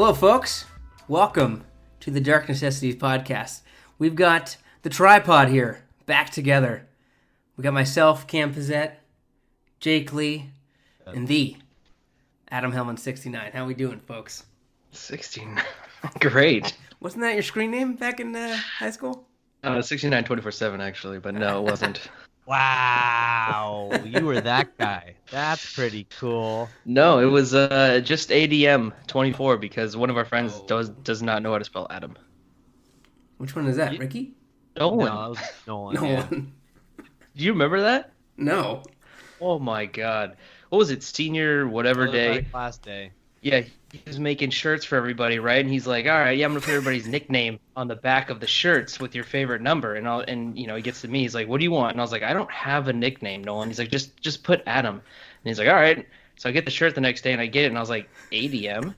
Hello, folks. Welcome to the Dark Necessities podcast. We've got the tripod here, back together. We got myself, Cam Pizzette, Jake Lee, and the Adam Hellman 69. How we doing, folks? 16. Great. Wasn't that your screen name back in high school? 69 24/7 actually, but no, it wasn't. Wow, you were that guy. That's pretty cool. No, it was just ADM 24 because one of our friends does not know how to spell Adam. Which one is that, Ricky? Nolan. No, that was Nolan. Nolan. Do you remember that? No. Oh my god. What was it? Senior whatever day? Class day. Yeah, he was making shirts for everybody, right? And he's like, "All right, yeah, I'm gonna put everybody's nickname on the back of the shirts with your favorite number." And he gets to me, he's like, "What do you want?" And I was like, "I don't have a nickname, Nolan." He's like, "Just put Adam." And he's like, "All right." So I get the shirt the next day and I get it, and I was like, "ADM?"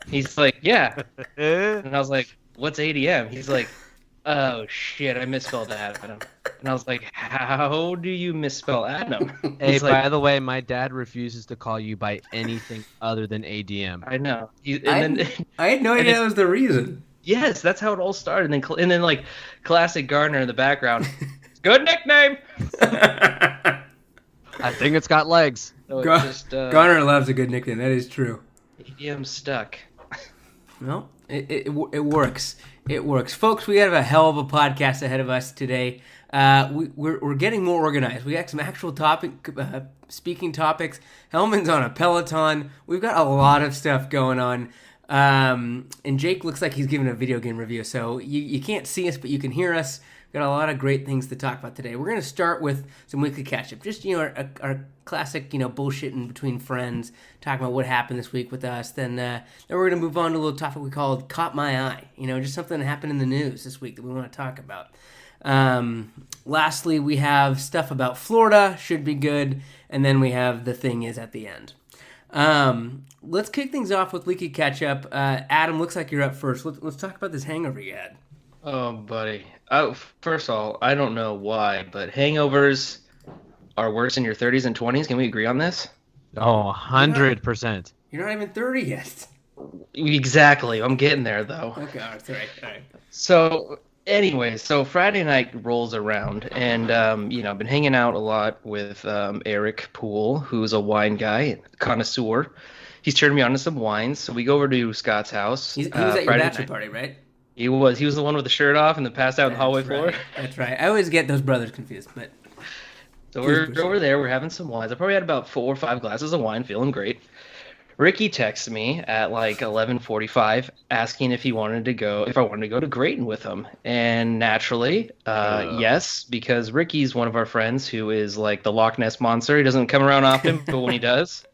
He's like, "Yeah." And I was like, "What's ADM?" He's like, "Oh shit, I misspelled Adam." And I was like, "How do you misspell Adam?" Hey, He's by like, the way, my dad refuses to call you by anything other than ADM. I know. I had no idea that was the reason. Yes, that's how it all started. And then like classic Garner in the background. Good nickname. I think it's got legs. So it's just Garner loves a good nickname. That is true. ADM stuck. Well, it works. It works. Folks, we have a hell of a podcast ahead of us today. We're getting more organized. We got some actual speaking topics. Hellman's on a Peloton. We've got a lot of stuff going on. And Jake looks like he's giving a video game review. So you can't see us, but you can hear us. Got a lot of great things to talk about today. We're going to start with some weekly catch-up. Just, our classic, bullshitting between friends, talking about what happened this week with us. Then we're going to move on to a little topic we called Caught My Eye. Just something that happened in the news this week that we want to talk about. Lastly, we have stuff about Florida, should be good. And then we have the thing is at the end. Let's kick things off with weekly catch-up. Adam, looks like you're up first. Let's talk about this hangover you had. Oh, buddy. First of all, I don't know why, but hangovers are worse in your 30s and 20s. Can we agree on this? Oh, 100%. You're not even 30 yet. Exactly. I'm getting there, though. Okay, all right. So, anyway, Friday night rolls around, and, I've been hanging out a lot with Eric Poole, who's a wine guy, connoisseur. He's turned me on to some wines, so we go over to Scott's house. He was at your bachelor party, right? He was the one with the shirt off and the passed out in the hallway floor. That's right. I always get those brothers confused, but... So we're over there, we're having some wines. I probably had about 4 or 5 glasses of wine, feeling great. Ricky texts me at like 11:45 asking if I wanted to go to Grayton with him. And naturally, yes, because Ricky's one of our friends who is like the Loch Ness Monster. He doesn't come around often, but when he does,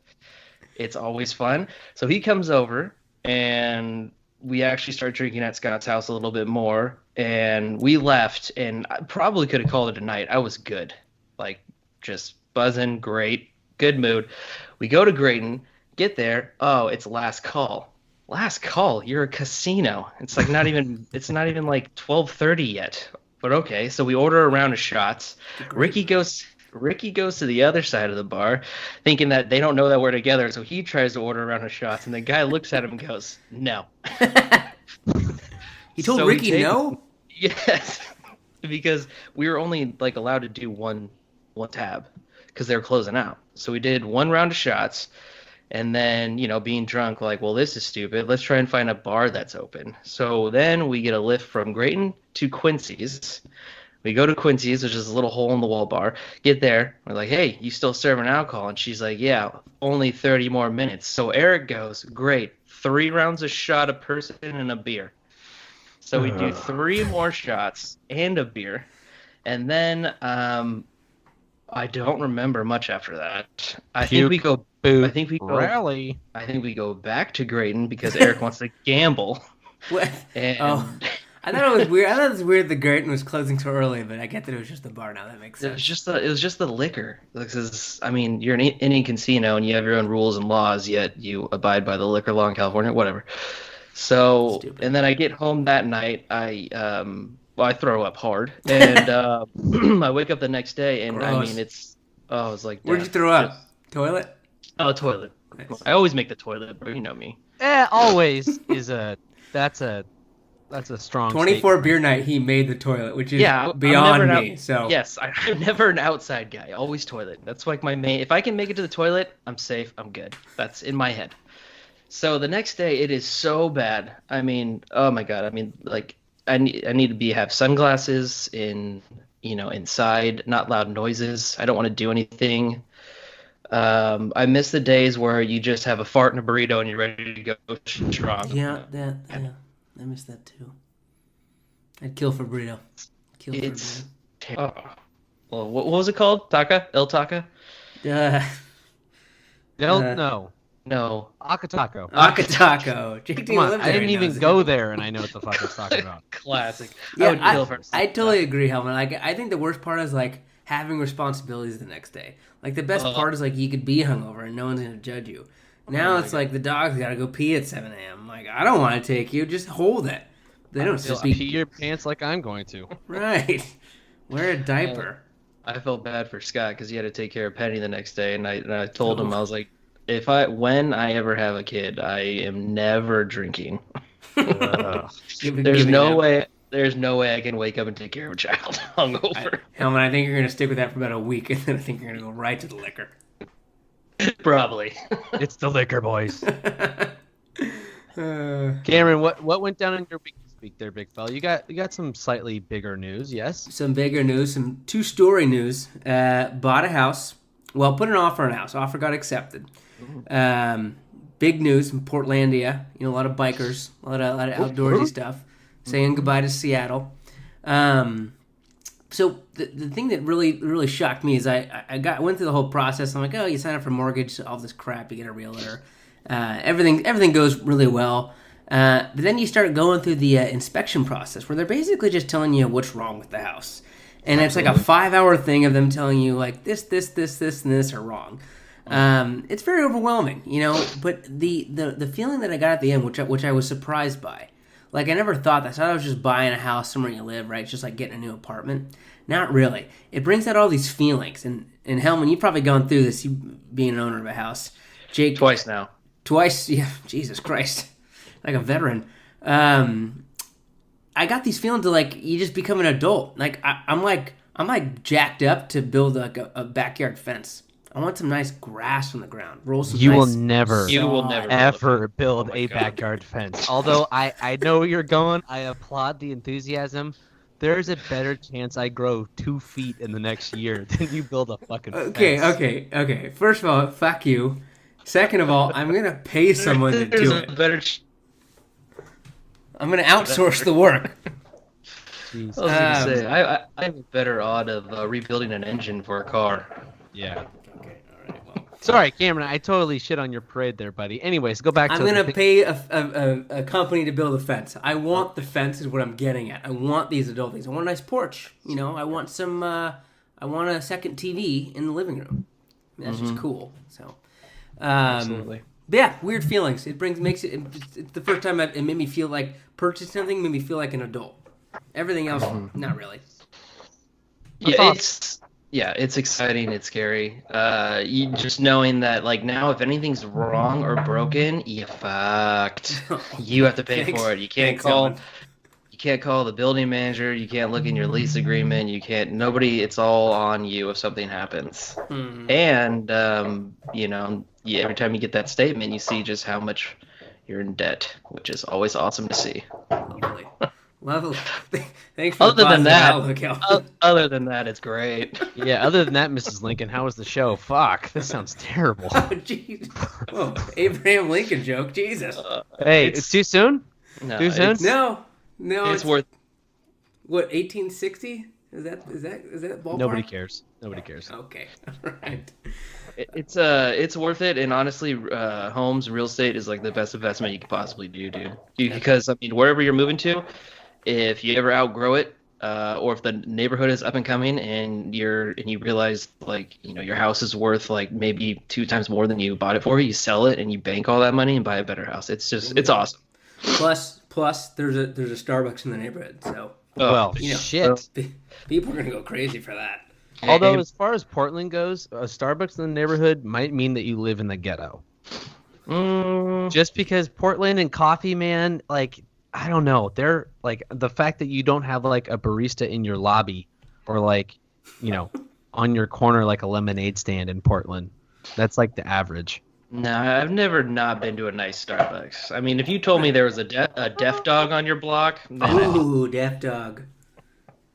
it's always fun. So he comes over, and we actually start drinking at Scott's house a little bit more, and we left, and I probably could have called it a night. I was good. Like, just buzzing, great, good mood. We go to Grayton, get there. Oh, it's last call. Last call. You're a casino. It's like not even like 12:30 yet. But okay, so we order a round of shots. Ricky goes to the other side of the bar, thinking that they don't know that we're together. So he tries to order a round of shots, and the guy looks at him and goes, "No." He told Ricky no? Yes, because we were only like allowed to do one tab because they were closing out. So we did one round of shots. And then, being drunk, like, well, this is stupid. Let's try and find a bar that's open. So then we get a lift from Grayton to Quincy's. We go to Quincy's, which is a little hole-in-the-wall bar. Get there. We're like, hey, you still serving alcohol? And she's like, yeah, only 30 more minutes. So Eric goes, great, 3 rounds of shot a person and a beer. So we do 3 more shots and a beer. And then I don't remember much after that. I think we go back to Grayton because Eric wants to gamble. What? And I thought it was weird. I thought it was weird that Grayton was closing so early, but I get that it was just the bar now. That makes sense. It was just the liquor. Because, you're in any casino and you have your own rules and laws, yet you abide by the liquor law in California, whatever. So, stupid. And then I get home that night. I throw up hard, and I wake up the next day, and Gross. it's was like, where'd you throw up? Toilet? Oh, toilet. Nice. I always make the toilet, bro. You know me. Always is that's a strong 24 statement. beer night, he made the toilet, which is I'm beyond never me. So yes, I'm never an outside guy. Always toilet. That's like my main. If I can make it to the toilet, I'm safe. I'm good. That's in my head. So the next day, it is so bad. I mean, oh my god. I mean, like I need to have sunglasses inside, not loud noises. I don't want to do anything. I miss the days where you just have a fart and a burrito and you're ready to go strong. yeah, I miss that too. I'd kill for burrito. It's well, what was it called? Taka? El Taka? No. No. Akatako. Akatako. JT Come on, lived I there, didn't he even knows go it. there, and I know what the fuck it's talking about. Classic. Yeah, I would kill for I totally agree, Hellman. Like, I think the worst part is like having responsibilities the next day. Like the best part is like you could be hungover and no one's gonna judge you. Now it's like the dog's gotta go pee at 7 a.m. Like, I don't want to take you. Just hold it. They don't just Pee be your pants like I'm going to. right. Wear a diaper. I felt bad for Scott because he had to take care of Penny the next day, and I told him, I was like, when I ever have a kid, I am never drinking. There's no way I can wake up and take care of a child hungover. Hellman, I think you're gonna stick with that for about a week, and then I think you're gonna go right to the liquor. Probably. It's the liquor, boys. Uh, Cameron, what went down in your week this week there, big fella? You got some slightly bigger news, yes? some bigger news, some two-story news. Bought a house. Well, put an offer on a house. Offer got accepted. Big news in Portlandia. A lot of bikers, a lot of outdoorsy stuff. Saying goodbye to Seattle. So the thing that really shocked me is I went through the whole process. I'm like, oh, you sign up for mortgage, all this crap, you get a realtor. Everything goes really well. But then you start going through the inspection process where they're basically just telling you what's wrong with the house. And it's like a 5-hour thing of them telling you like this, and this are wrong. It's very overwhelming, but the feeling that I got at the end, which I was surprised by, like I never thought that. I thought I was just buying a house somewhere you live, right? It's just like getting a new apartment. Not really. It brings out all these feelings. And Hellman, you've probably gone through this, you being an owner of a house. Jake, Twice now. Twice, yeah. Jesus Christ, like a veteran. I got these feelings of like you just become an adult. Like I'm like jacked up to build like a backyard fence. I want some nice grass on the ground. Roll some. You nice will never ever build a backyard fence. Although I know where you're going. I applaud the enthusiasm. There's a better chance I grow 2 feet in the next year than you build a fucking fence. Okay. First of all, fuck you. Second of all, I'm gonna pay someone to do it. I'm gonna outsource the work. I was gonna say I have a better odd of rebuilding an engine for a car. Yeah. Okay. All right. Well. Sorry, Cameron. I totally shit on your parade there, buddy. Anyways, go back to. I'm gonna pay a company to build a fence. I want the fence is what I'm getting at. I want these adult things. I want a nice porch. I want some. I want a second TV in the living room. That's just cool. So. Absolutely. Yeah, weird feelings. It's the first time it made me feel like purchasing something made me feel like an adult. Everything else, not really. Yeah, it's exciting. It's scary. You just knowing that like now if anything's wrong or broken, you fucked. You have to pay for it. You can't call the building manager. You can't look in your lease agreement. You can't. Nobody. It's all on you if something happens. And every time you get that statement, you see just how much you're in debt, which is always awesome to see. Lovely. Thanks for the positive outlook, Hellman. Other than that, it's great. Yeah, other than that, Mrs. Lincoln, how was the show? Fuck, this sounds terrible. Oh, jeez. Oh, Abraham Lincoln joke. Jesus. Hey, it's too soon? No, Too soon? No, it's worth. What, 1860? Is that ballpark? Nobody cares. Okay. All right. It's worth it, and honestly, homes, real estate is like the best investment you could possibly do, dude. Because I mean, wherever you're moving to, if you ever outgrow it, or if the neighborhood is up and coming, and you realize like your house is worth like maybe 2 times more than you bought it for, you sell it and you bank all that money and buy a better house. It's awesome. Plus, there's a Starbucks in the neighborhood, so shit. People are gonna go crazy for that. Although, as far as Portland goes, a Starbucks in the neighborhood might mean that you live in the ghetto. Just because Portland and coffee, man, like, I don't know. They're like the fact that you don't have like a barista in your lobby or like, on your corner like a lemonade stand in Portland. That's like the average. No, I've never not been to a nice Starbucks. I mean, if you told me there was a deaf dog on your block, then Ooh, deaf dog.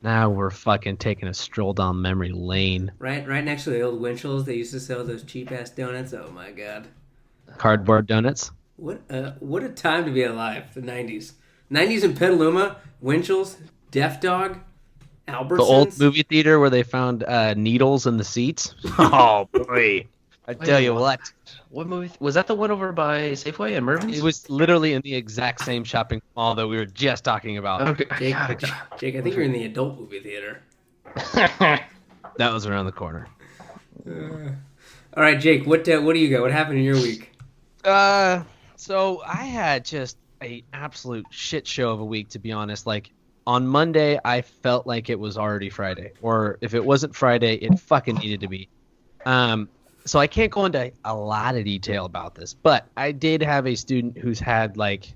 Now we're fucking taking a stroll down memory lane. Right next to the old Winchell's, they used to sell those cheap ass donuts. Oh my god. Cardboard donuts. What a time to be alive. The 90s. 90s in Petaluma, Winchell's, Deaf Dog, Albertsons. The old movie theater where they found needles in the seats. Oh boy. I tell you what. What movie? Was that the one over by Safeway and Mervin's? It was literally in the exact same shopping mall that we were just talking about. Okay. Jake, I think you're in the adult movie theater. That was around the corner. All right, Jake, what do you got? What happened in your week? So I had just a absolute shit show of a week, to be honest. Like, on Monday, I felt like it was already Friday. Or if it wasn't Friday, it fucking needed to be. So I can't go into a lot of detail about this, but I did have a student who's had like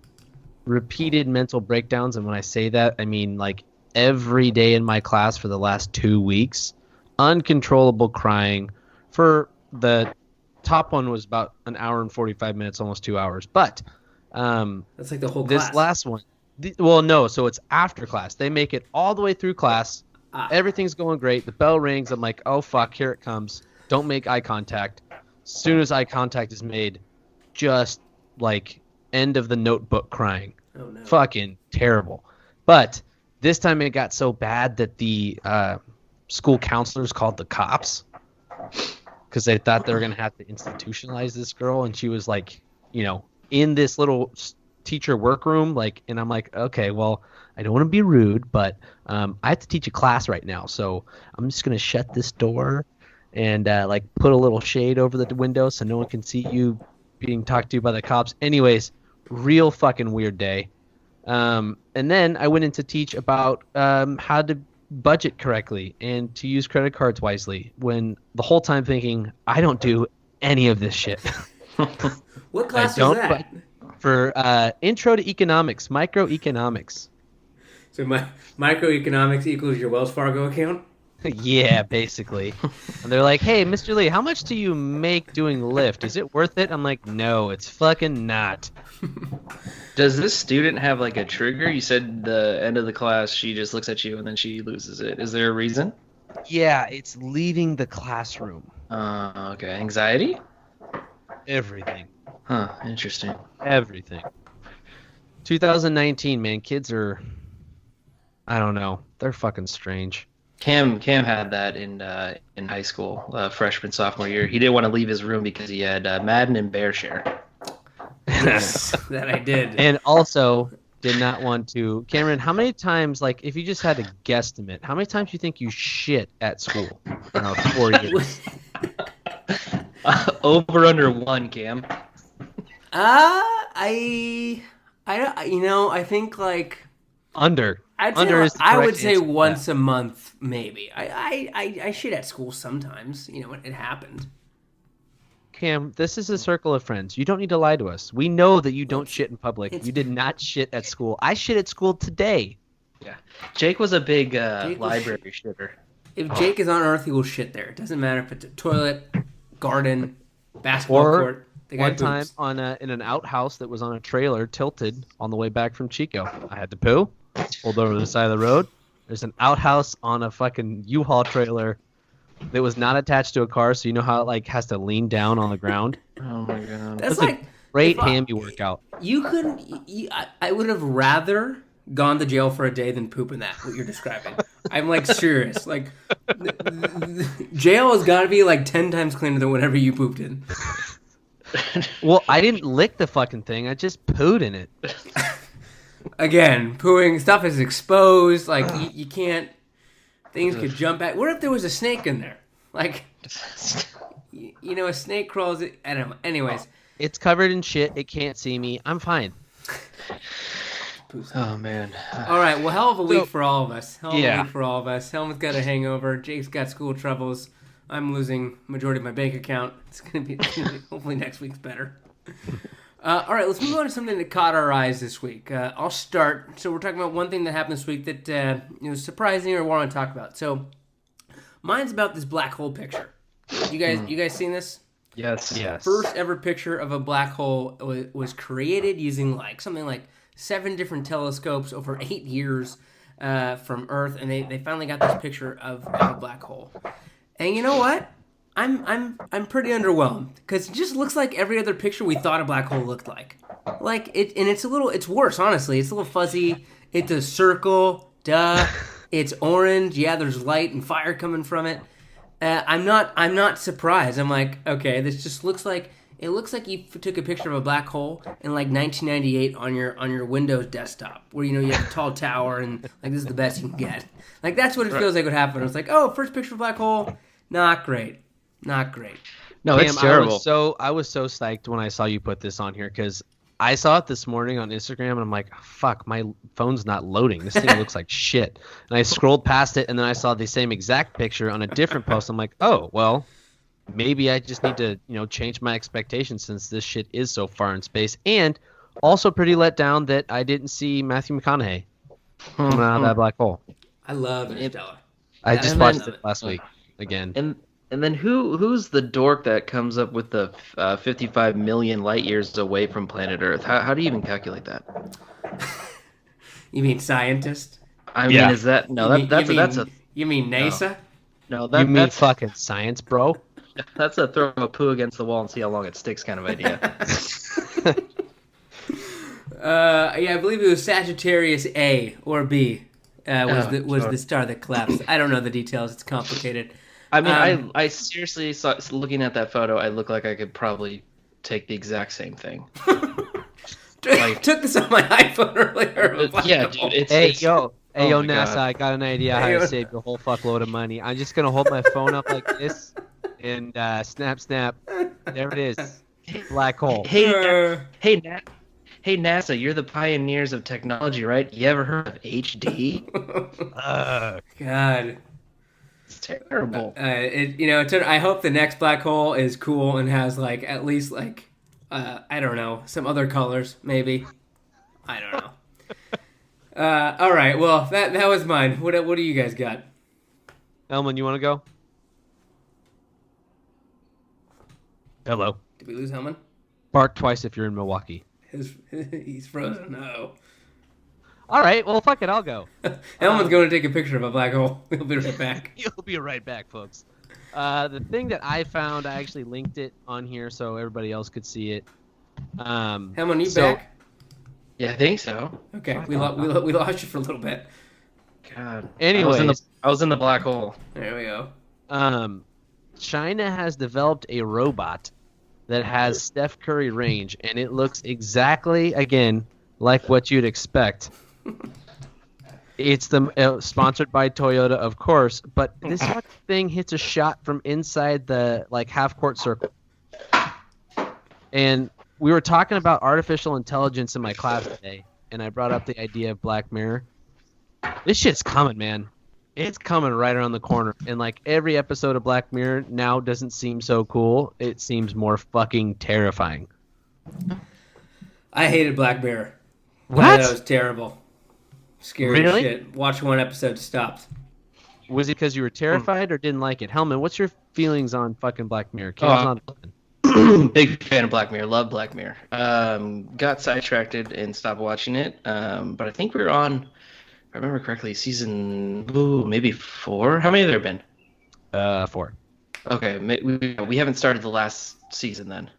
repeated mental breakdowns. And when I say that, I mean like every day in my class for the last 2 weeks, uncontrollable crying. For the top one was about an hour and 45 minutes, almost 2 hours. But that's like the whole class. This last one, well, no, so it's after class. They make it all the way through class. Everything's going great. The bell rings. I'm like, oh fuck, here it comes. Don't make eye contact. As soon as eye contact is made, just like end of the notebook crying. Oh no. Fucking terrible. But this time it got so bad that the school counselors called the cops because they thought they were going to have to institutionalize this girl. And she was like, in this little teacher workroom, like, and I'm like, okay, well, I don't want to be rude, but I have to teach a class right now. So I'm just going to shut this door and like put a little shade over the window so no one can see you being talked to by the cops. Anyways, real fucking weird day. And then I went in to teach about how to budget correctly and to use credit cards wisely, when the whole time thinking, I don't do any of this shit. What class was that? For intro to economics, microeconomics. So microeconomics equals your Wells Fargo account? Yeah, basically. And they're like, hey, Mr. Lee, how much do you make doing Lyft? Is it worth it? I'm like, no, it's fucking not. Does this student have like a trigger? You said the end of the class, she just looks at you and then she loses it. Is there a reason? Yeah, it's leaving the classroom. Okay. Anxiety? Everything. Huh, interesting. Everything. 2019, man, kids are, I don't know, they're fucking strange. Cam had that in high school, freshman, sophomore year. He didn't want to leave his room because he had Madden and BearShare. Yes, that I did. And also did not want to. Cameron, how many times, like, if you just had a guesstimate, how many times do you think you shit at school? 4 years. Over under 1, Cam. I think like under. I would say once a month, maybe. I shit at school sometimes. It happened. Cam, this is a circle of friends. You don't need to lie to us. We know that you don't shit in public. You did not shit at school. I shit at school today. Yeah. Jake was a big library shitter. If Jake is on Earth, he will shit there. It doesn't matter if it's a toilet, garden, basketball court. One time in an outhouse that was on a trailer tilted on the way back from Chico. I had to poo. Pulled over to the side of the road. There's an outhouse on a fucking U-Haul trailer that was not attached to a car, so you know how it like has to lean down on the ground. Oh my god, that's like a great hammy workout. You couldn't. I would have rather gone to jail for a day than poop in that. What you're describing, I'm like serious. Like jail has got to be like 10 times cleaner than whatever you pooped in. Well, I didn't lick the fucking thing. I just pooed in it. Again, pooing stuff is exposed. Like you can't. Things could jump back. What if there was a snake in there? Like, a snake crawls. I don't know. Anyways, it's covered in shit. It can't see me. I'm fine. Oh man. All right. Well, hell of a week for all of us. Hellman's got a hangover. Jake's got school troubles. I'm losing majority of my bank account. It's gonna be hopefully next week's better. All right, let's move on to something that caught our eyes this week. I'll start. So we're talking about one thing that happened this week that was surprising or want to talk about. So mine's about this black hole picture. You guys seen this? Yes. First ever picture of a black hole was created using something like 7 different telescopes over 8 years from Earth, and they finally got this picture of a black hole. And you know what? I'm pretty underwhelmed because it just looks like every other picture we thought a black hole looked like. It's worse, honestly. It's a little fuzzy. It's a circle. Duh. It's orange. Yeah, there's light and fire coming from it. I'm not surprised. I'm like, okay, this just looks like you took a picture of a black hole in 1998 on your Windows desktop, where you have a tall tower and this is the best you can get. That's what it feels like would happen. It's like, oh, first picture of a black hole, not great. No, it's terrible. I was so psyched when I saw you put this on here because I saw it this morning on Instagram and I'm like, fuck, my phone's not loading. This thing looks like shit. And I scrolled past it and then I saw the same exact picture on a different post. I'm like, oh, well, maybe I just need to, change my expectations since this shit is so far in space. And also pretty let down that I didn't see Matthew McConaughey coming out of that black hole. I love Interstellar. I just watched it last week again. And then who's the dork that comes up with the 55 million light years away from planet Earth? How do you even calculate that? You mean scientist? I mean, is that that's a you mean NASA? No, you mean fucking science, bro? That's a throw a poo against the wall and see how long it sticks kind of idea. I believe it was Sagittarius A or B was the star that collapsed. I don't know the details. It's complicated. I mean, I seriously saw, looking at that photo, I look like I could probably take the exact same thing. Took this on my iPhone earlier. Yeah, dude. Hey, yo, NASA, God. I got an idea how to save your whole fuckload of money. I'm just going to hold my phone up like this and snap. There it is. Black hole. Hey, NASA, you're the pioneers of technology, right? You ever heard of HD? God. It's terrible. I hope the next black hole is cool and has at least I don't know, some other colors maybe. I don't know. All right, well that was mine. What do you guys got? Hellman, you want to go? Hello. Did we lose Hellman? Bark twice if you're in Milwaukee. He's frozen. No. All right, well, fuck it, I'll go. Hellman's going to take a picture of a black hole. He'll be right back. He'll be right back, folks. The thing that I found, I actually linked it on here so everybody else could see it. Hellman, you back? Yeah, I think so. Okay, we lost you for a little bit. God. Anyways, I was in the black hole. There we go. China has developed a robot that has Steph Curry range, and it looks exactly, again, like what you'd expect. It's sponsored by Toyota, of course, but this thing hits a shot from inside the half-court circle. And we were talking about artificial intelligence in my class today, and I brought up the idea of Black Mirror. This shit's coming, man. It's coming right around the corner. And every episode of Black Mirror now doesn't seem so cool. It seems more fucking terrifying. I hated Black Mirror. What? That was terrible. Scary Really? shit. Watched one episode, stopped. Was it because you were terrified or didn't like it? Hellman, what's your feelings on fucking Black Mirror? Cam's on. Big fan of Black Mirror. Love Black Mirror. Got sidetracked and stopped watching it. But I think we were on, if I remember correctly, season maybe 4. How many have there been? 4. Okay, we haven't started the last season then.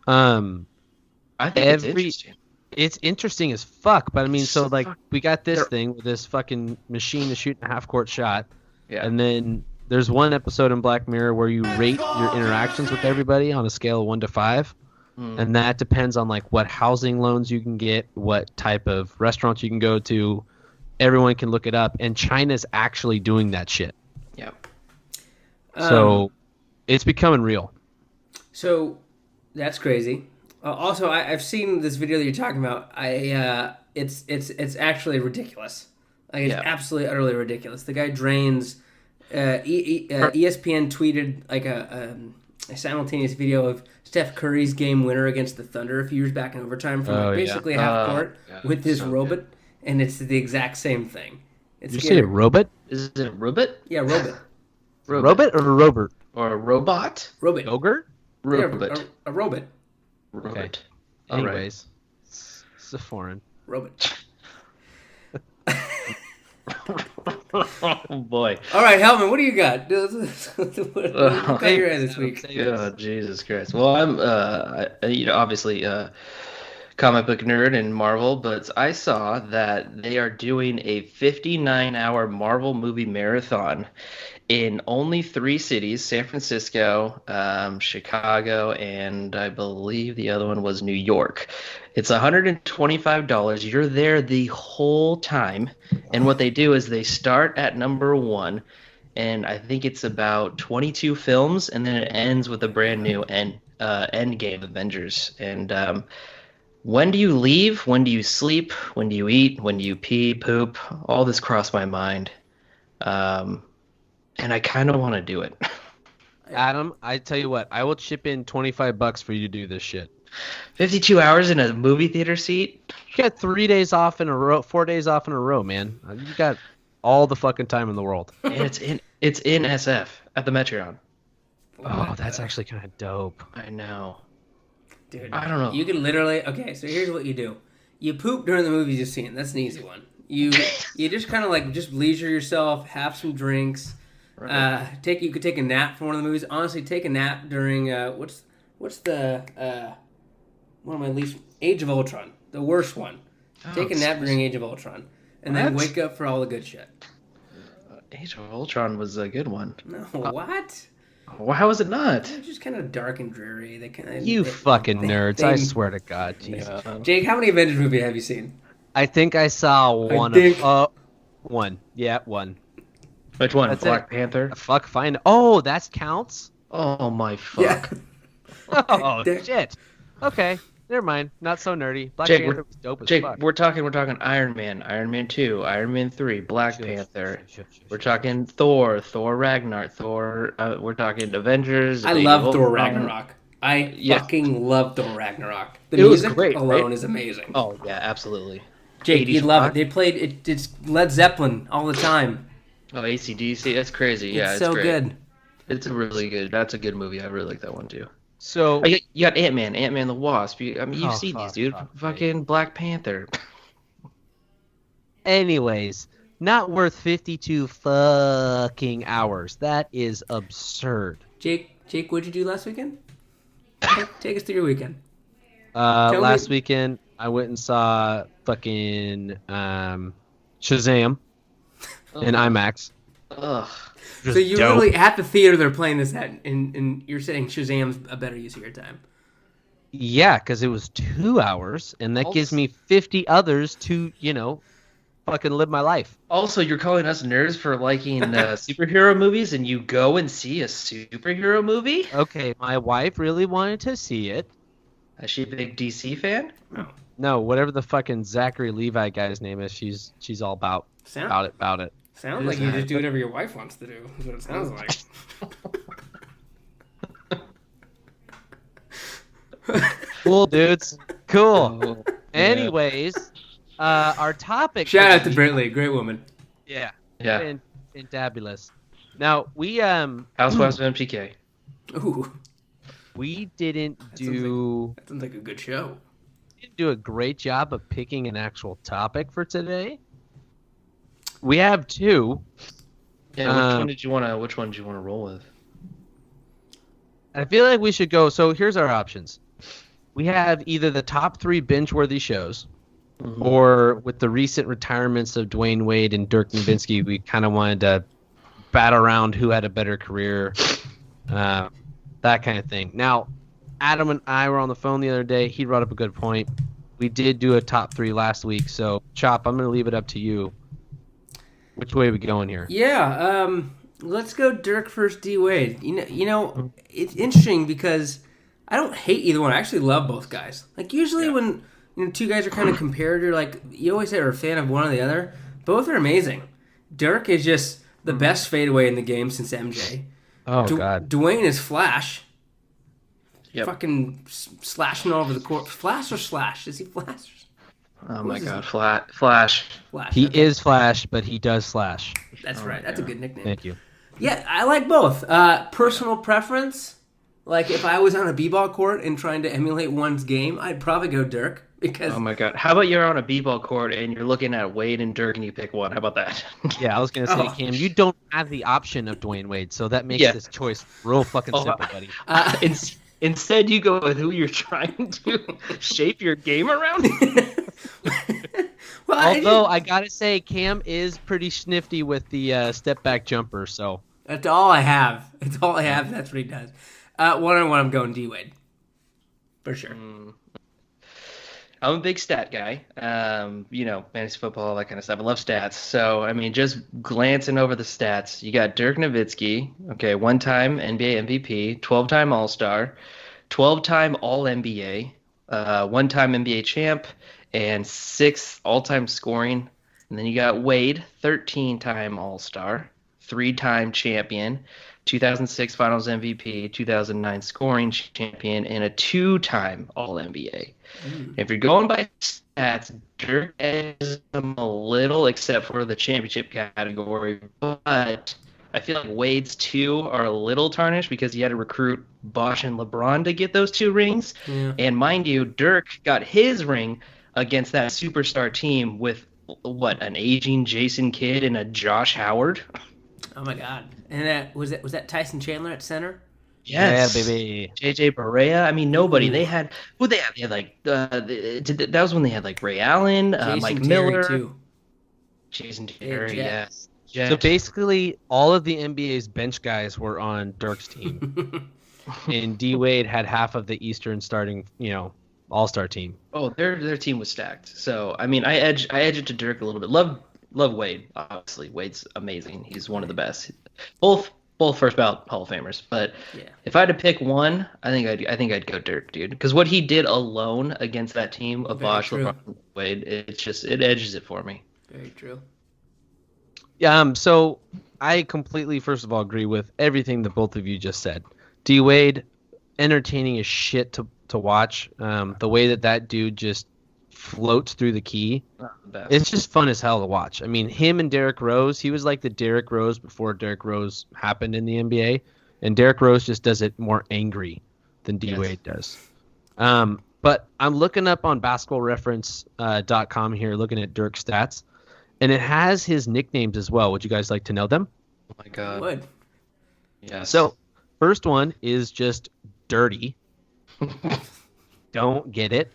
I think it's interesting. It's interesting as fuck, but I mean, so we got this thing with this fucking machine to shoot a half-court shot, and then there's one episode in Black Mirror where you rate your interactions with everybody on a scale of 1 to 5, and that depends on what housing loans you can get, what type of restaurants you can go to. Everyone can look it up, and China's actually doing that shit. Yeah. So it's becoming real. So that's crazy. Also, I've seen this video that you're talking about. It's actually ridiculous. It's absolutely utterly ridiculous. The guy drains. ESPN tweeted a simultaneous video of Steph Curry's game winner against the Thunder a few years back in overtime from basically half court with his robot, and it's the exact same thing. Did you say a robot? Is it a robot? Yeah, robot. Robot or a robot? Or a robot? Robot. Yogurt? Robot. Yeah, a robot. Robot. Okay. All Anyways, it's a foreign. Robot. Oh boy. All right, Hellman, what do you got? What got your head this week? Oh, Jesus Christ. Well, I'm obviously comic book nerd and Marvel, but I saw that they are doing a 59-hour Marvel movie marathon in only 3 cities: San Francisco, Chicago, and I believe the other one was New York. It's $125. You're there the whole time, and what they do is they start at number 1, and I think it's about 22 films, and then it ends with a brand new Endgame Avengers. And when do you leave? When do you sleep? When do you eat? When do you pee, poop? All this crossed my mind. And I kind of want to do it. Adam, I tell you what, I will chip in $25 for you to do this shit. 52 hours in a movie theater seat? You got 3 days off in a row, 4 days off in a row, man. You got all the fucking time in the world. And it's in SF at the Metreon. Oh, that's actually kind of dope. I know. Dude, I don't know. You can literally... Okay, so here's what you do. You poop during the movies you've seen. That's an easy one. You just kind of like just leisure yourself, have some drinks. Right. You could take a nap from one of the movies. Honestly, take a nap during what's the one of my least Age of Ultron, the worst one. Take a nap during Age of Ultron, and then wake up for all the good shit. Age of Ultron was a good one. No, what? Well, how is it not? It's just kind of dark and dreary. Fucking nerds! I swear to God, Jesus. Jake, how many Avengers movies have you seen? I think I saw one. One. Yeah, one. Which one? That's Black Panther? Fuck, fine. Oh, that counts? Oh, my fuck. Yeah. Oh, shit. Okay, never mind. Not so nerdy. Black Panther was dope as fuck. We're talking Iron Man, Iron Man 2, Iron Man 3, Black Panther. We're talking Thor Ragnarok, we're talking Avengers. I love Thor Ragnarok. I fucking love Thor Ragnarok. The music great, alone is amazing. Oh, yeah, absolutely. Jake, you'd love it. They played it's Led Zeppelin all the time. Oh, AC/DC, that's crazy. Yeah, it's so great. good. It's that's a good movie. I really like that one too. So you got Ant-Man the Wasp. You've seen these, dude. Fucking Black Panther. Anyways, not worth 52 fucking hours. That is absurd. Jake, what'd you do last weekend? Take us through your weekend. Last weekend, I went and saw fucking Shazam in IMAX. Ugh. So you literally at the theater they're playing this at, and you're saying Shazam's a better use of your time. Yeah, because it was 2 hours, and that gives me 50 others to, fucking live my life. Also, you're calling us nerds for liking superhero movies, and you go and see a superhero movie? Okay, my wife really wanted to see it. Is she a big DC fan? No, whatever the fucking Zachary Levi guy's name is, she's all about it. Sounds like you just do whatever your wife wants to do. Is what it sounds like. Cool, dudes. Cool. Oh, anyways, our topic. Shout out to Brittany, great woman. Yeah. Yeah. Fantabulous. Now we Housewives of MTK. Ooh. We didn't do. That sounds like a good show. We didn't do a great job of picking an actual topic for today. We have 2. Yeah, which one did you want to roll with? I feel like we should go. So here's our options. We have either the top 3 binge-worthy shows, or with the recent retirements of Dwayne Wade and Dirk Nowitzki, we kind of wanted to bat around who had a better career, that kind of thing. Now, Adam and I were on the phone the other day. He brought up a good point. We did do a top 3 last week, so Chop, I'm going to leave it up to you. Which way are we going here? Yeah, let's go Dirk versus D Wade. You know, it's interesting because I don't hate either one. I actually love both guys. Like usually when 2 guys are kind of compared, you're like you always say you're a fan of one or the other. Both are amazing. Dirk is just the best fadeaway in the game since MJ. Oh God. Dwayne is Flash. Yep. Fucking slashing all over the court. Flash or slash? Is he Flash? Oh my God, Flash. Flash. He okay. is Flash, but he does slash. That's right. That's a good nickname. Thank you. Yeah, I like both. Personal preference, like if I was on a b-ball court and trying to emulate one's game, I'd probably go Dirk because. Oh my God, how about you're on a b-ball court and you're looking at Wade and Dirk and you pick one? How about that? Yeah, I was gonna say, Cam, you don't have the option of Dwayne Wade, so that makes this choice real fucking simple, buddy. Instead, you go with who you're trying to shape your game around. Well, Although I gotta say, Cam is pretty snifty with the step back jumper, so that's all I have. It's all I have. That's what he does. 1-on-1, I'm going D Wade for sure. I'm a big stat guy. Fantasy football, all that kind of stuff. I love stats. So, I mean, just glancing over the stats, you got Dirk Nowitzki, okay, one-time NBA MVP, 12-time All-Star, 12-time All-NBA, one-time NBA champ, and 6th all-time scoring. And then you got Wade, 13-time All-Star, 3-time champion, 2006 Finals MVP, 2009 scoring champion, and a 2-time All-NBA. If you're going by stats, Dirk edges them a little, except for the championship category. But I feel like Wade's 2 are a little tarnished because he had to recruit Bosh and LeBron to get those 2 rings. Yeah. And mind you, Dirk got his ring against that superstar team with, an aging Jason Kidd and a Josh Howard? Oh my God! And was that Tyson Chandler at center? Yes. Yeah, baby. JJ Barea. I mean, nobody. They had who they had. They had like that was when they had like Ray Allen, Mike Miller, too. Jason Terry. Yes. So basically, all of the NBA's bench guys were on Dirk's team, and D Wade had half of the Eastern starting, All-Star team. Oh, their team was stacked. So I mean, I edge it to Dirk a little bit. Love Wade, obviously. Wade's amazing. He's one of the best. Both first ballot Hall of Famers. But if I had to pick one, I think I'd go Dirk, dude. Because what he did alone against that team of Bosh, LeBron, Wade, it edges it for me. Very true. So I completely, first of all, agree with everything that both of you just said. D Wade, entertaining as shit to watch. The way that dude just floats through the key. It's just fun as hell to watch. I mean, him and Derrick Rose, he was like the Derrick Rose before Derrick Rose happened in the NBA, and Derrick Rose just does it more angry than D Wade does. But I'm looking up on basketballreference.com here, looking at Dirk's stats, and it has his nicknames as well. Would you guys like to know them? Oh my God. Would. Yeah. So, first one is just dirty. Don't get it.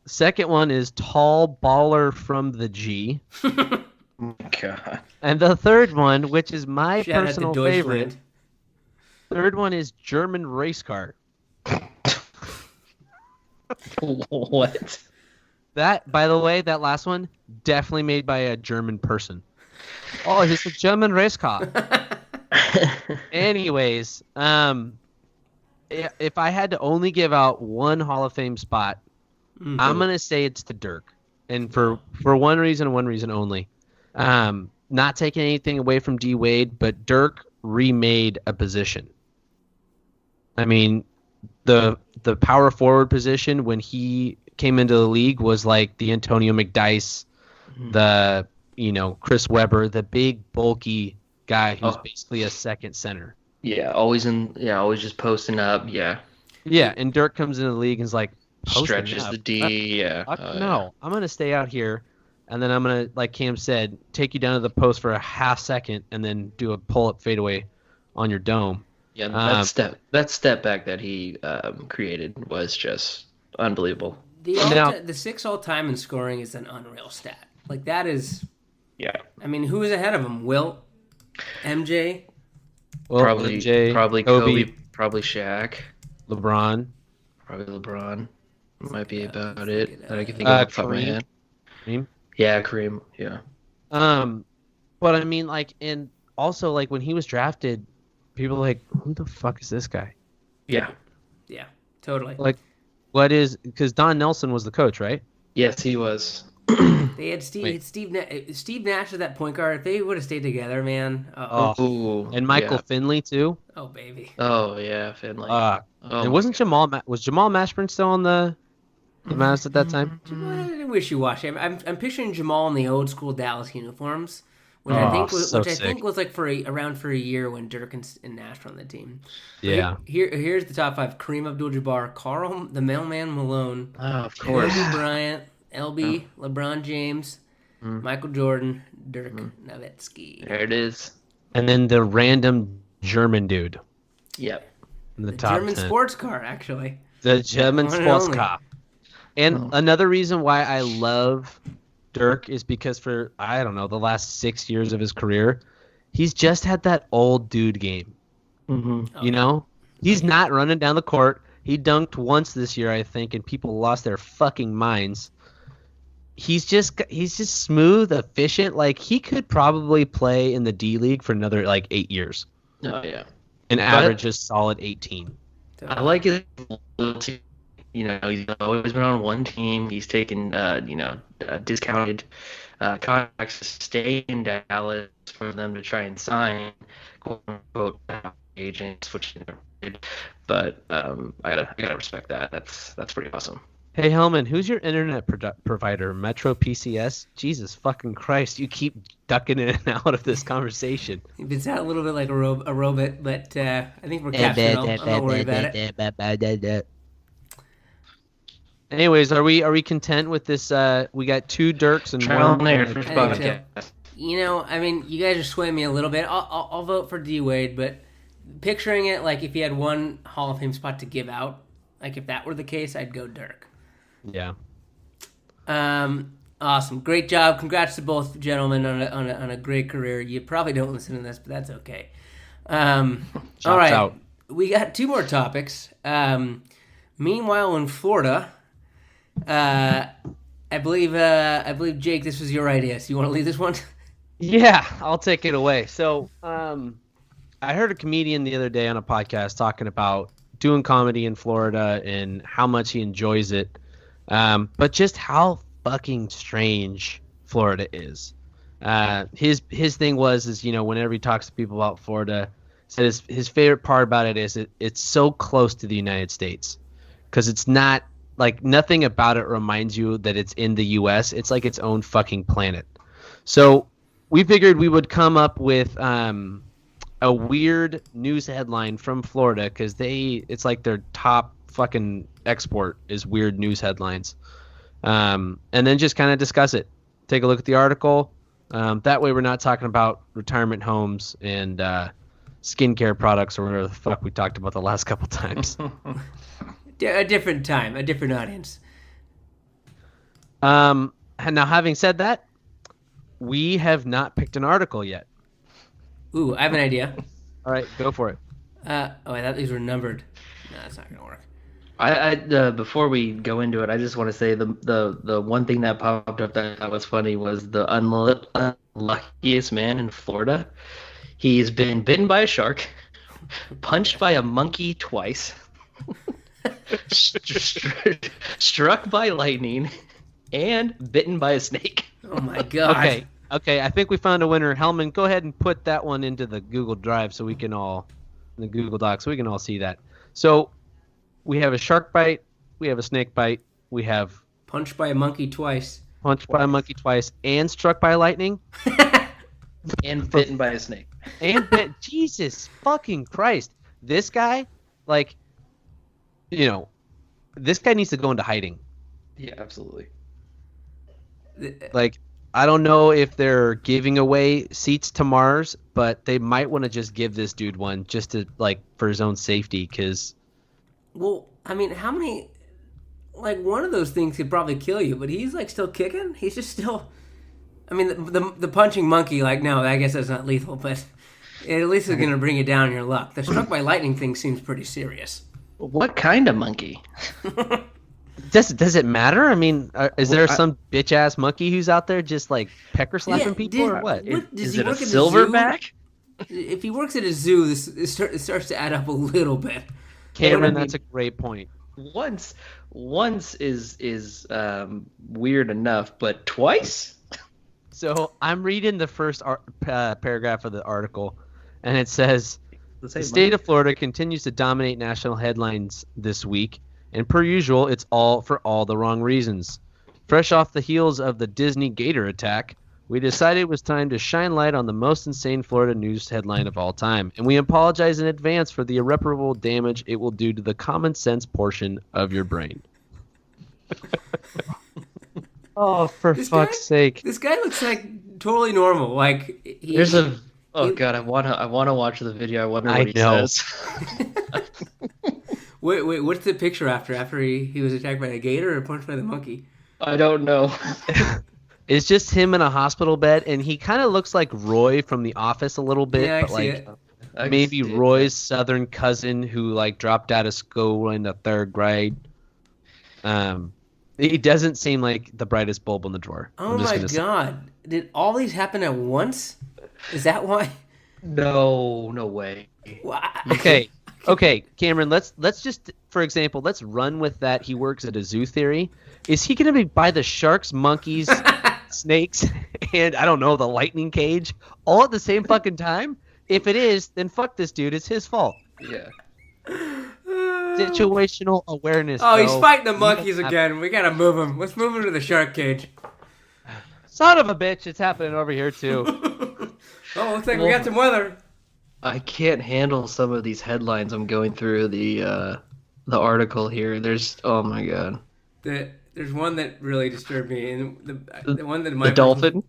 Second one is tall baller from the G. Oh my God. And the third one, which is my personal favorite, third one is German race car. What? That, by the way, that last one, definitely made by a German person. Oh, it's a German race car. Anyways, if I had to only give out one Hall of Fame spot, I'm going to say it's to Dirk. And for one reason and one reason only. Not taking anything away from D Wade, but Dirk remade a position. I mean, the power forward position when he came into the league was like the Antonio McDyess, the Chris Webber, the big bulky guy who's basically a second center. Yeah, always just posting up. Yeah. Yeah, and Dirk comes into the league and is like, stretches up. the D. No, I'm gonna stay out here, and then I'm gonna, like Cam said, take you down to the post for a half second, and then do a pull-up fadeaway on your dome. Yeah, that step back that he created was just unbelievable. The 6 all-time in scoring is an unreal stat. Like that is. Yeah. I mean, who is ahead of him? Wilt, MJ. Well, probably MJ, Kobe, probably Shaq, LeBron. Probably LeBron. Might be about it that I can think of off the top of my head. Kareem? Yeah, Kareem. Yeah. But I mean, like, and also like when he was drafted, people were like, who the fuck is this guy? Yeah. Yeah, totally. Like, what is? Because Don Nelson was the coach, right? Yes, he was. They had Steve Nash as that point guard. If they would have stayed together, man. And Michael Finley too. Oh baby. Oh yeah, Finley. And wasn't Jamal Mashburn still on the Mavs at that time? Wishy-washy. I'm picturing Jamal in the old school Dallas uniforms, which I think was like around for a year when Dirk and Nash were on the team. Yeah. Here's the top 5: Kareem Abdul-Jabbar, Karl the Mailman Malone, of course, Kobe Bryant, LB, LeBron James, Michael Jordan, Dirk Nowitzki. There it is. And then the random German dude. Yep. In the top German 10. Sports car, actually. The German sports car. And another reason why I love Dirk is because for, I don't know, the last 6 years of his career, he's just had that old dude game. Mm-hmm. You know? He's not running down the court. He dunked once this year, I think, and people lost their fucking minds. He's just smooth, efficient. Like, he could probably play in the D League for another, 8 years. Oh, yeah. And average a solid 18. I like his loyalty. He's always been on one team. He's taken, discounted contracts to stay in Dallas for them to try and sign, quote unquote, agents, which he never did. But I gotta respect that. That's pretty awesome. Hey Hellman, who's your internet provider? Metro PCS? Jesus fucking Christ! You keep ducking in and out of this conversation. It sounds a little bit like a robot, but I think we're captured. I'm not worried about it. Anyways, are we content with this? We got 2 Dirks and one. You guys are swaying me a little bit. I'll vote for D Wade, but picturing it like if he had one Hall of Fame spot to give out, like if that were the case, I'd go Dirk. Yeah. Awesome, great job. Congrats to both gentlemen on a great career. You probably don't listen to this, but that's okay. All right, out. We got 2 more topics. Meanwhile, in Florida. I believe Jake, this was your idea. So you want to lead this one? Yeah, I'll take it away. So, I heard a comedian the other day on a podcast talking about doing comedy in Florida and how much he enjoys it, but just how fucking strange Florida is. His thing is whenever he talks to people about Florida, said his favorite part about it is it's so close to the United States because it's not. Like, nothing about it reminds you that it's in the U.S. It's like its own fucking planet. So we figured we would come up with a weird news headline from Florida because it's like their top fucking export is weird news headlines. And then just kind of discuss it. Take a look at the article. That way we're not talking about retirement homes and skincare products or whatever the fuck we talked about the last couple times. A different time, a different audience. Now, having said that, we have not picked an article yet. Ooh, I have an idea. All right, go for it. I thought these were numbered. No, that's not gonna work. I before we go into it, I just want to say the one thing that popped up that I thought was funny was the unluckiest man in Florida. He's been bitten by a shark, punched by a monkey twice. Struck by lightning and bitten by a snake. Oh my god. Okay, I think we found a winner. Hellman, go ahead and put that one into the Google Drive so we can all, in the Google Docs, so we can all see that. So we have a shark bite, we have a snake bite, we have punched by a monkey twice, and struck by lightning, and bitten by a snake, Jesus fucking Christ! This guy, this guy needs to go into hiding. Yeah, absolutely. I don't know if they're giving away seats to Mars, but they might want to just give this dude one just to, for his own safety, because... Well, I mean, how many... one of those things could probably kill you, but he's, still kicking? He's just still... I mean, the punching monkey, no, I guess that's not lethal, but at least it's going to bring you down your luck. The struck by lightning thing seems pretty serious. What kind of monkey? Does it matter? I mean, is there some bitch ass monkey who's out there just pecker slapping people or what? Is it a silverback? If he works at a zoo, it starts to add up a little bit. Cameron, that's a great point. Once is weird enough, but twice? So I'm reading the first paragraph of the article, and it says, the state of Florida continues to dominate national headlines this week, and per usual, it's all for all the wrong reasons. Fresh off the heels of the Disney Gator attack, we decided it was time to shine light on the most insane Florida news headline of all time, and we apologize in advance for the irreparable damage it will do to the common sense portion of your brain. Oh, for fuck's sake! This guy looks like totally normal. Like God, I wanna watch the video. I wonder what he says. Wait, what's the picture after he was attacked by a gator or punched by the monkey? I don't know. It's just him in a hospital bed, and he kind of looks like Roy from The Office a little bit, Yeah, but like maybe Roy's southern cousin who like dropped out of school in the 3rd grade. He doesn't seem like the brightest bulb in the drawer. Oh my God! Did all these happen at once? Is that why? No way. Okay, Cameron. Let's just, for example, let's run with that. He works at a zoo theory. Is he going to be by the sharks, monkeys, snakes, and I don't know, the lightning cage all at the same fucking time? If it is, then fuck this dude. It's his fault. Yeah. Situational awareness. Oh, he's fighting the monkeys again. We gotta move him. Let's move him to the shark cage. Son of a bitch! It's happening over here too. Oh, looks like we got some weather. I can't handle some of these headlines. I'm going through the article here. Oh my God. There's one that really disturbed me, and the one that the dolphin.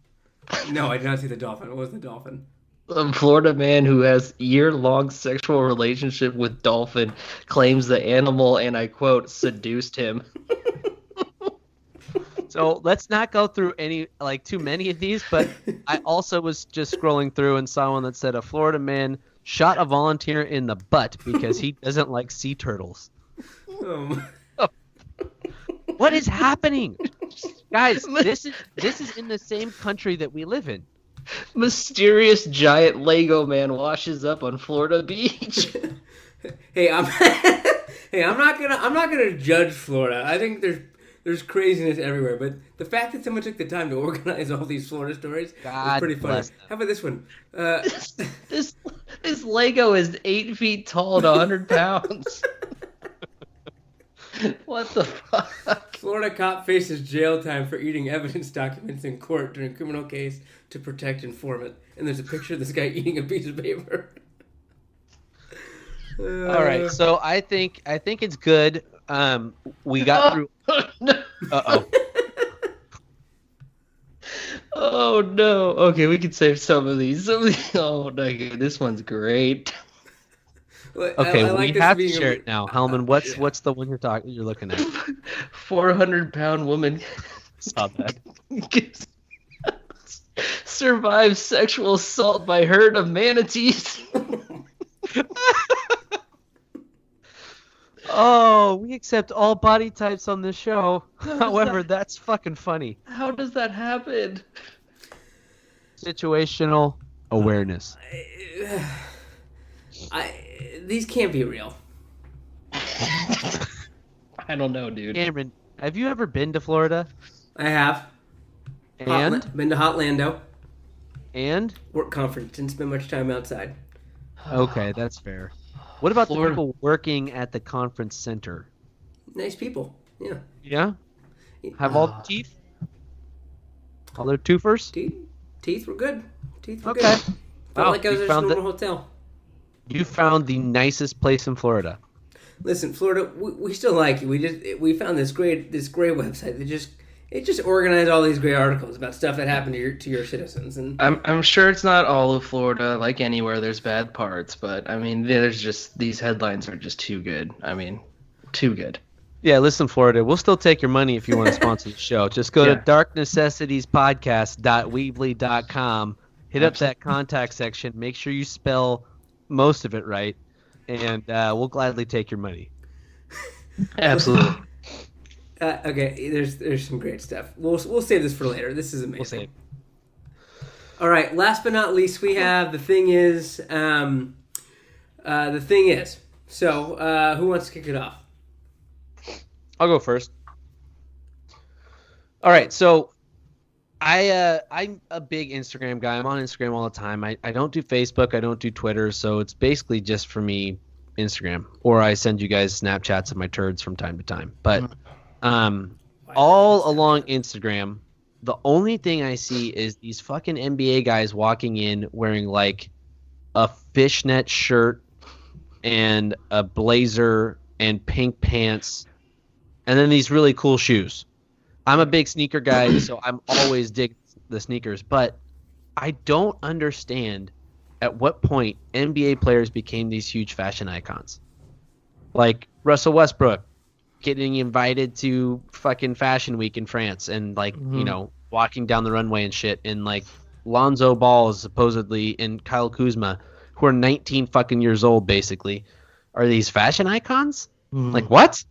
No, I did not see the dolphin. It wasn't the dolphin. A Florida man who has year-long sexual relationship with dolphin claims the animal, and I quote, seduced him. So let's not go through too many of these, but I also was just scrolling through and saw one that said a Florida man shot a volunteer in the butt because he doesn't like sea turtles. What is happening? Guys, this is in the same country that we live in. Mysterious giant Lego man washes up on Florida beach. Hey, I'm not gonna judge Florida. I think there's craziness everywhere, but the fact that someone took the time to organize all these Florida stories is pretty funny. How about this one? This Lego is 8 feet tall and 100 pounds. What the fuck? Florida cop faces jail time for eating evidence documents in court during criminal case to protect informant. And there's a picture of this guy eating a piece of paper. All right, so I think it's good. We got through. Uh-oh. Oh no. Okay, we can save some of these. Oh no, this one's great. Okay, we have to share it now. Hellman, what's the one you're looking at? 400-pound woman Saw that. Survives sexual assault by herd of manatees. Oh, we accept all body types on this show. However, that's fucking funny. How does that happen? Situational awareness. These can't be real. I don't know, dude. Cameron, have you ever been to Florida? I have. And? Been to Hotlando. And? Work conference. Didn't spend much time outside. Okay, that's fair. What about Florida. the people working at the conference center? Nice people. Yeah. Yeah? Have all the teeth? All their twofers? Teeth were good. Teeth were Okay. good. Felt like I was at a normal hotel. You found the nicest place in Florida. Listen, Florida, we still like you. We found this great website that just organized all these great articles about stuff that happened to your citizens. And I'm sure it's not all of Florida. Like anywhere, there's bad parts, but I mean, there's just these headlines are just too good. I mean, too good. Yeah, listen, Florida, we'll still take your money if you want to sponsor the show. Just go to darknecessitiespodcast.weebly.com, hit up that contact section, make sure you spell most of it right, and we'll gladly take your money. Absolutely. Okay, there's some great stuff. We'll save this for later. This is amazing. We'll save. All right, last but not least, we have the thing is. So, who wants to kick it off? I'll go first. All right, so I'm a big Instagram guy. I'm on Instagram all the time. I don't do Facebook. I don't do Twitter. So it's basically just for me Instagram, or I send you guys Snapchats of my turds from time to time. But all along Instagram, the only thing I see is these fucking NBA guys walking in wearing like a fishnet shirt and a blazer and pink pants, and then these really cool shoes. I'm a big sneaker guy, so I'm always dig the sneakers, but I don't understand at what point NBA players became these huge fashion icons. Like Russell Westbrook getting invited to fucking Fashion Week in France and like, walking down the runway and shit, and like Lonzo Ball supposedly and Kyle Kuzma, who are 19 fucking years old basically, are these fashion icons? Like what?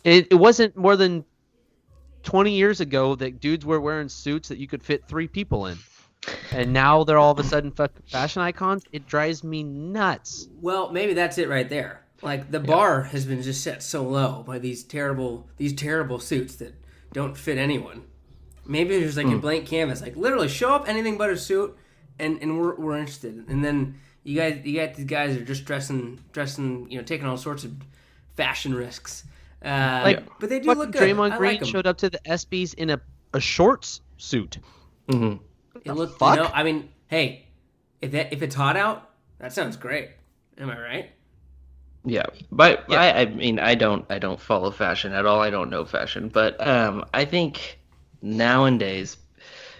It wasn't more than 20 years ago that dudes were wearing suits that you could fit 3 people in, and now they're all of a sudden fashion icons. It drives me nuts. Well, maybe that's it right there. Like the bar has been just set so low by these terrible suits that don't fit anyone. Maybe there's like a blank canvas, like literally show up anything but a suit, and we're interested. And then you got these guys that are just dressing, taking all sorts of fashion risks. But they do look good. Draymond Green showed up to the ESPYs in a shorts suit. It looked, I mean, hey, if it's hot out, that sounds great. Am I right? Yeah, but yeah. I mean, I don't follow fashion at all. I don't know fashion, but I think nowadays,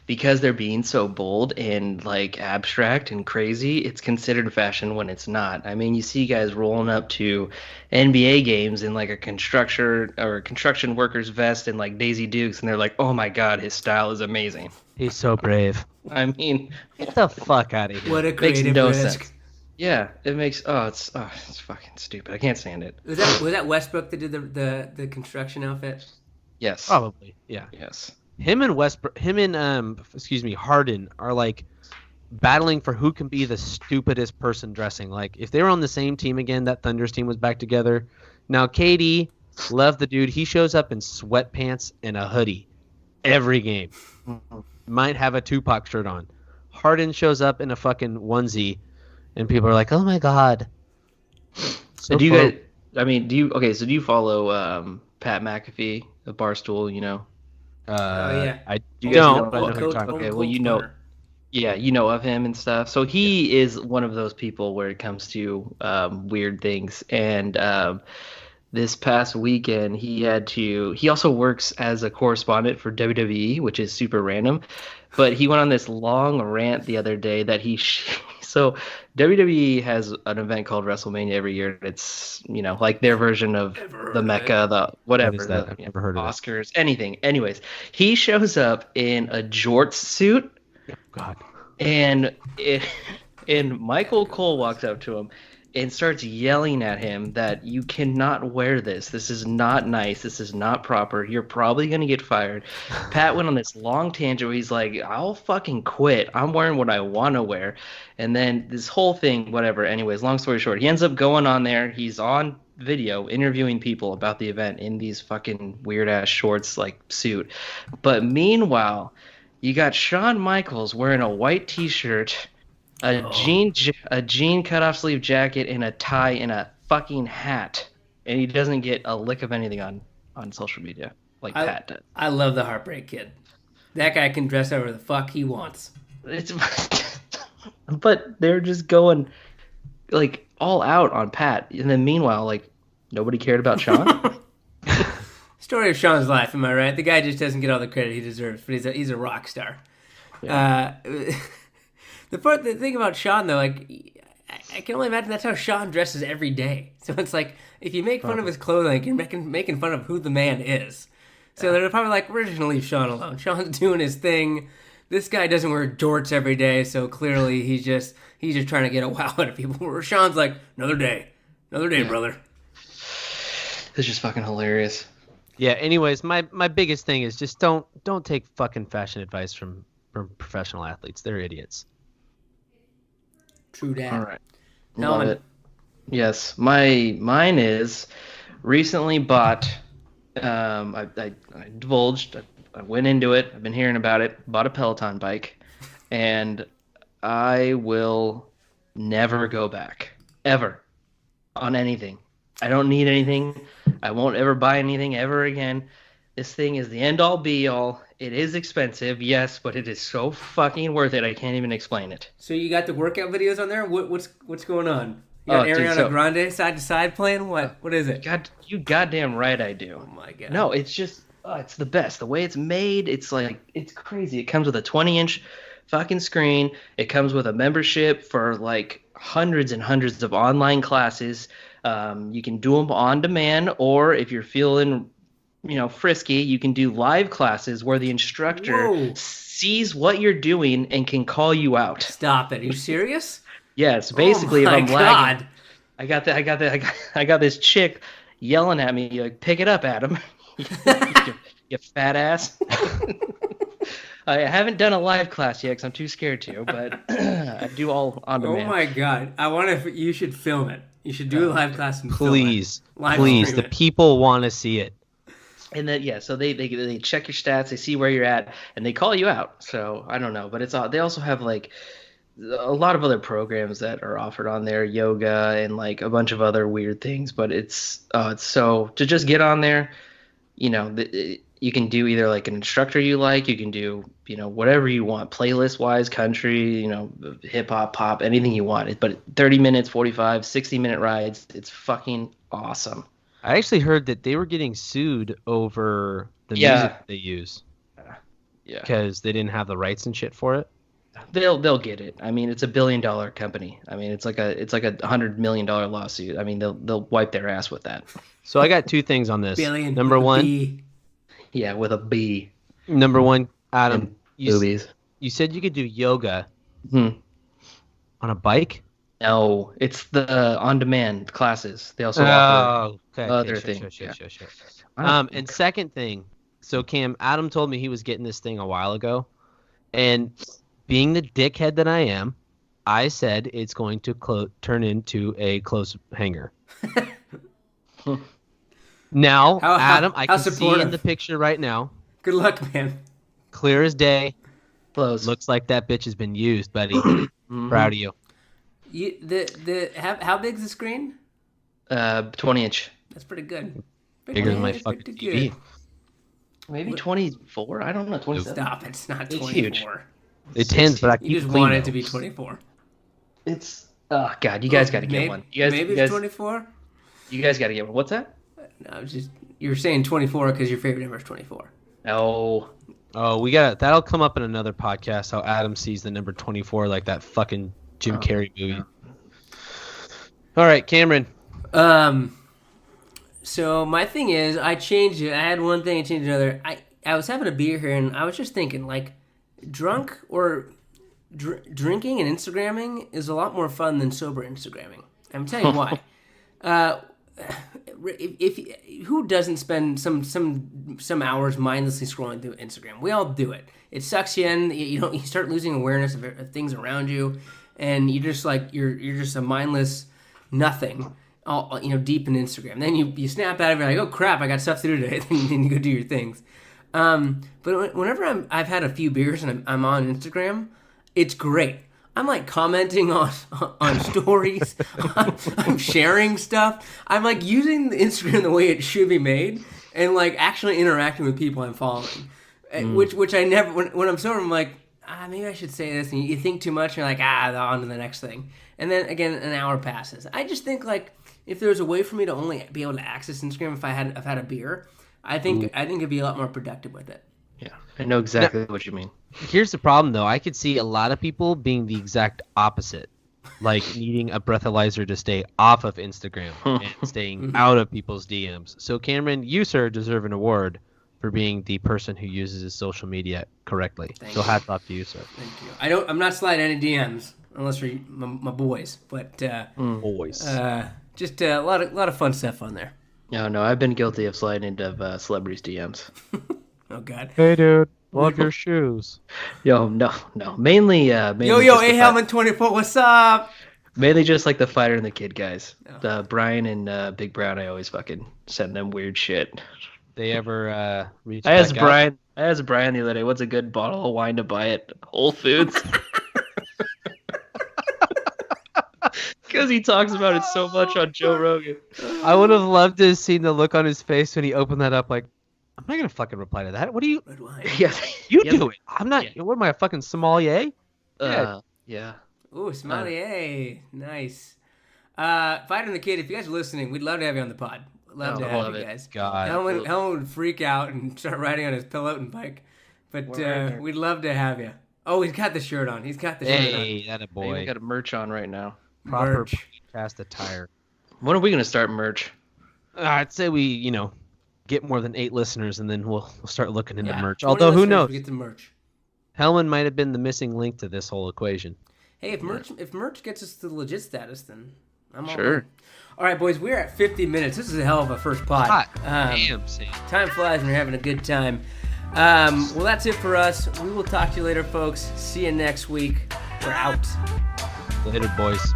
because they're being so bold and like abstract and crazy, it's considered fashion when it's not. I mean, you see guys rolling up to NBA games in like a construction worker's vest and like Daisy Dukes, and they're like, "Oh my God, his style is amazing." He's so brave. I mean, get the fuck out of here. What a creative risk. Sense. Yeah, it makes it's fucking stupid. I can't stand it. Was that Westbrook that did the construction outfit? Yes. Probably. Yeah. Yes. Him and Harden are like battling for who can be the stupidest person dressing. Like if they were on the same team again, that Thunder's team was back together. Now KD, love the dude. He shows up in sweatpants and a hoodie every game. Might have a Tupac shirt on. Harden shows up in a fucking onesie, and people are like, "Oh my God." So do you guys? I mean, do you follow Pat McAfee of Barstool? You know. I don't. But okay, well, you know of him and stuff. So he is one of those people where it comes to weird things. And this past weekend, he also works as a correspondent for WWE, which is super random. But he went on this long rant the other day that so WWE has an event called WrestleMania every year. It's, like their version of the Mecca, the whatever. What is that? I've never heard of Oscars, anything. Anyways, he shows up in a jorts suit. Oh, God. And Michael Cole walks up to him and starts yelling at him that you cannot wear this. This is not nice. This is not proper. You're probably going to get fired. Pat went on this long tangent where he's like, I'll fucking quit. I'm wearing what I want to wear. And then this whole thing, whatever. Anyways, long story short, he ends up going on there. He's on video interviewing people about the event in these fucking weird-ass shorts, like suit. But meanwhile, you got Shawn Michaels wearing a white T-shirt, a jean cut-off sleeve jacket, and a tie, and a fucking hat, and he doesn't get a lick of anything on social media like Pat does. I love the Heartbreak Kid. That guy can dress however the fuck he wants. But they're just going like all out on Pat, and then meanwhile, like nobody cared about Shawn. Story of Shawn's life, am I right? The guy just doesn't get all the credit he deserves, but he's a rock star. Yeah. The thing about Shawn, though, like, I can only imagine that's how Shawn dresses every day. So it's like, if you make fun of his clothing, you're making fun of who the man is. So they're probably like, we're just going to leave Shawn alone. Shawn's doing his thing. This guy doesn't wear jorts every day, so clearly he's just trying to get a wow out of people. Where Shawn's like, another day, brother. It's just fucking hilarious. Yeah, anyways, my biggest thing is just don't take fucking fashion advice from professional athletes. They're idiots. True that. All right. Hellman. Love it. Yes, mine is recently bought. I divulged. I went into it. I've been hearing about it. Bought a Peloton bike, and I will never go back ever on anything. I don't need anything. I won't ever buy anything ever again. This thing is the end all be all. It is expensive, yes, but it is so fucking worth it. I can't even explain it. So you got the workout videos on there? What's going on? You got Ariana Grande side to side playing? What is it? You goddamn right I do. Oh my god. No, it's just it's the best. The way it's made, it's crazy. It comes with a 20-inch fucking screen. It comes with a membership for like hundreds and hundreds of online classes. You can do them on demand, or if you're feeling, frisky, you can do live classes where the instructor sees what you're doing and can call you out. Stop it! Are you serious? Yes, basically, if I'm lagging, I got this chick yelling at me like, "Pick it up, Adam, you fat ass." I haven't done a live class yet because I'm too scared to, but I do all on demand. Oh my god! You should film it. You should do a live class and please, film it. Please. The people want to see it. And then so they check your stats, they see where you're at, and they call you out. So I don't know, but they also have like a lot of other programs that are offered on there, yoga and like a bunch of other weird things. But it's so to just get on there, you can do either like an instructor you can do whatever you want, playlist wise, country, hip hop, pop, anything you want. But 30 minutes, 45, 60-minute rides, it's fucking awesome. I actually heard that they were getting sued over the music they use. Yeah. Because they didn't have the rights and shit for it. They'll get it. I mean, it's $1 billion company. I mean, it's like a $100 million lawsuit. I mean, they'll wipe their ass with that. So I got two things on this. Billion. Number one. B. Yeah, with a B. Number one, Adam. You said you could do yoga on a bike? No, it's the on-demand classes. They also offer other things. Sure. And second thing, so Cam, Adam told me he was getting this thing a while ago, and being the dickhead that I am, I said it's going to turn into a clothes hanger. Now, Adam, I can see in the picture right now. Good luck, man. Clear as day. Close. Looks like that bitch has been used, buddy. Proud of you. How big's the screen? 20-inch. That's pretty good. Bigger than my fucking TV. Maybe 24. I don't know. 27. Stop! It's not 24. It's huge. It's 10, but I keep you just want it to be 24. It's God. You guys got to get one. Maybe it's 24. You guys got to get one. What's that? No, you're saying 24 because your favorite number is 24. No. Oh, that'll come up in another podcast. How Adam sees the number 24 like that fucking Jim Carrey movie. All right, Cameron. So my thing is, I changed it. I had one thing, I changed another. I was having a beer here, and I was just thinking, like, drunk or drinking and Instagramming is a lot more fun than sober Instagramming. I'm telling you why. Who doesn't spend some hours mindlessly scrolling through Instagram? We all do it. It sucks you in. You start losing awareness of things around you, and you're just a mindless nothing. All deep in Instagram. Then you snap out of it like, oh crap, I got stuff to do today. Then you go do your things. But whenever I've had a few beers and I'm on Instagram, it's great. I'm like commenting on stories. I'm sharing stuff. I'm like using the Instagram the way it should be made, and like actually interacting with people I'm following. Which I never. When I'm sober, I'm like, maybe I should say this, and you think too much, and you're like, on to the next thing. And then again, an hour passes. I just think like if there was a way for me to only be able to access Instagram if I've had a beer, I think it'd be a lot more productive with it. Yeah, I know exactly what you mean. Here's the problem, though. I could see a lot of people being the exact opposite, like needing a breathalyzer to stay off of Instagram and staying out of people's DMs. So, Cameron, you, sir, deserve an award for being the person who uses his social media correctly. So, hats off to you, sir. Thank you. I'm not sliding any DMs unless you're my boys, but boys. Just a lot of fun stuff on there. No, I've been guilty of sliding into celebrities' DMs. Oh God. Hey, dude. Love your shoes. Yo, no. Mainly yo, hey, Hellman 24, what's up? Mainly just like the fighter and the kid guys. Oh. The Brian and Big Brown, I always fucking send them weird shit. They ever reach I asked back out? Brian the other day, what's a good bottle of wine to buy at Whole Foods? Because he talks about it so much on Joe Rogan. I would have loved to have seen the look on his face when he opened that up. Like, I'm not gonna fucking reply to that. What do you? Red wine. Yeah. You Yeah. do it. I'm not. Yeah. What am I, a fucking sommelier? Yeah. Ooh, sommelier. Nice. Fighter and the kid, if you guys are listening, we'd love to have you on the pod. Love to have you guys. God. Hellman would freak out and start riding on his piloting bike. But we'd love to have you. Oh, he's got the shirt on. He's got the shirt on. Hey, that a I even boy. got a merch on right now. Proper Merch. podcast attire. When are we going to start merch? I'd say we, get more than 8 listeners, and then we'll start looking into merch. 20 Although, who listeners, knows? We get the merch. Hellman might have been the missing link to this whole equation. Hey, if merch gets us to the legit status, then I'm all Sure. in. All right, boys, we're at 50 minutes. This is a hell of a first pod. Hot damn, Sam. Time flies when you're having a good time. Well, that's it for us. We will talk to you later, folks. See you next week. We're out. Later, boys.